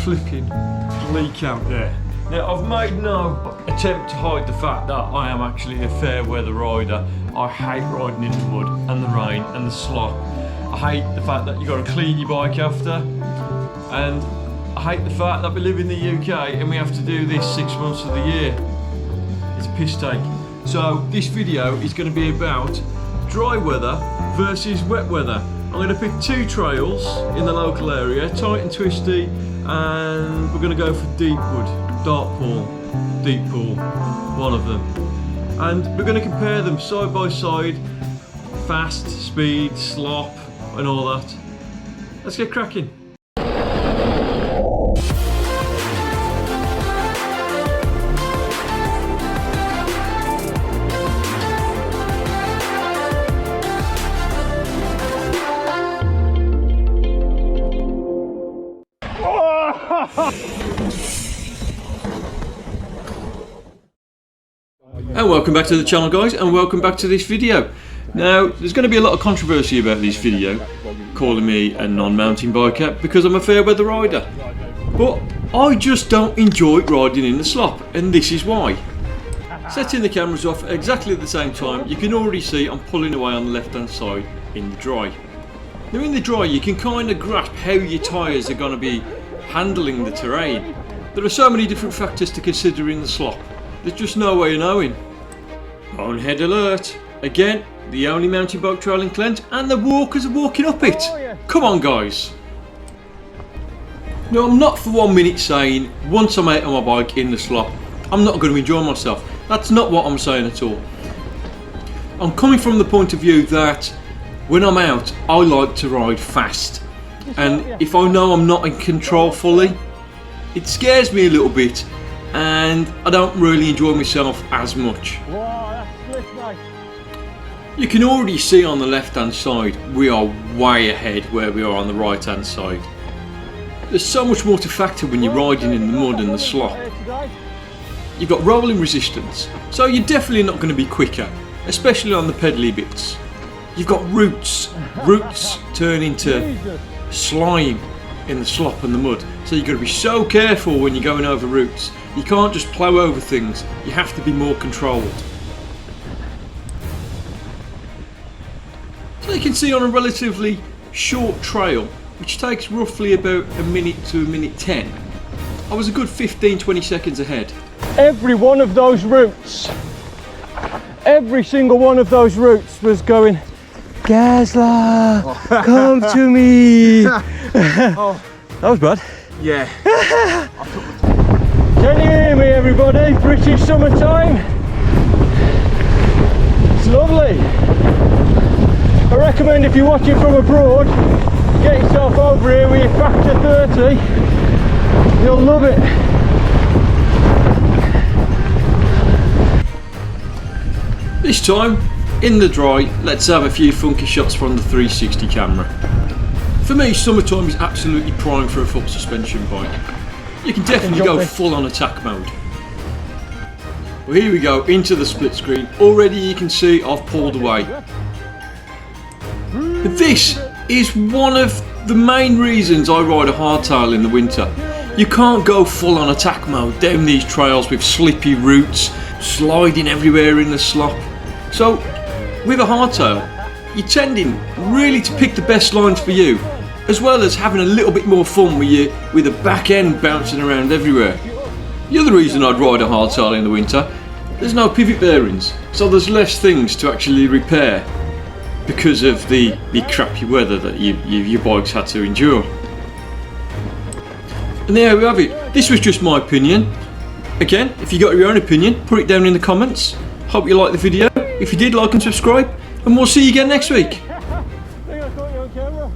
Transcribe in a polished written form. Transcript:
flipping bleak out there. Now, I've made no attempt to hide the fact that I am actually a fair weather rider. I hate riding in the mud and the rain and the slop. I hate the fact that you've got to clean your bike after. And I hate the fact that we live in the UK and we have to do this 6 months of the year. It's a piss take. So this video is going to be about dry weather versus wet weather. I'm going to pick two trails in the local area, tight and twisty, and we're going to go for deep wood, dark pool, deep pool, one of them. And we're going to compare them side by side, fast, speed, slop and all that. Let's get cracking. And welcome back to the channel, guys, and welcome back to this video. Now, there's going to be a lot of controversy about this video, calling me a non-mountain biker because I'm a fair weather rider. But I just don't enjoy riding in the slop, and this is why. Setting the cameras off at exactly the same time, you can already see I'm pulling away on the left hand side in the dry. Now in the dry you can kind of grasp how your tyres are going to be handling the terrain. There are so many different factors to consider in the slop. There's just no way of knowing. Bonehead alert. Again, the only mountain bike trail in Clent, and the walkers are walking up it. Come on, guys. No, I'm not for 1 minute saying once I'm out on my bike in the slop, I'm not going to enjoy myself. That's not what I'm saying at all. I'm coming from the point of view that when I'm out, I like to ride fast. And if I know I'm not in control fully, it scares me a little bit. And I don't really enjoy myself as much. Wow, that's slick, mate. You can already see on the left hand side we are way ahead where we are on the right hand side. There's so much more to factor when you're riding in the mud and the slop. You've got rolling resistance, so you're definitely not going to be quicker, especially on the pedally bits. You've got roots. Roots turn into slime in the slop and the mud, so you've got to be so careful when you're going over roots. You can't just plough over things, you have to be more controlled. So you can see on a relatively short trail, which takes roughly about a minute to a minute 10, I was a good 15-20 seconds ahead. Every one of those routes, every single one of those routes was going, Gazla, come to me. That was bad. Yeah. Can you hear me, everybody? British summertime. It's lovely. I recommend if you're watching from abroad, get yourself over here with your factor 30. You'll love it. This time, in the dry, let's have a few funky shots from the 360 camera. For me, summertime is absolutely prime for a full suspension bike. You can definitely go full on attack mode. Well, here we go, into the split screen. Already you can see I've pulled away. This is one of the main reasons I ride a hardtail in the winter. You can't go full on attack mode down these trails with slippy roots, sliding everywhere in the slop. So, with a hardtail, you're tending really to pick the best lines for you, as well as having a little bit more fun with the back end bouncing around everywhere. The other reason I'd ride a hardtail in the winter, there's no pivot bearings, so there's less things to actually repair because of the crappy weather that your bikes had to endure. And there we have it. This was just my opinion. Again, if you got your own opinion, put it down in the comments. Hope you liked the video. If you did, like and subscribe, and we'll see you again next week. I think I caught you on camera.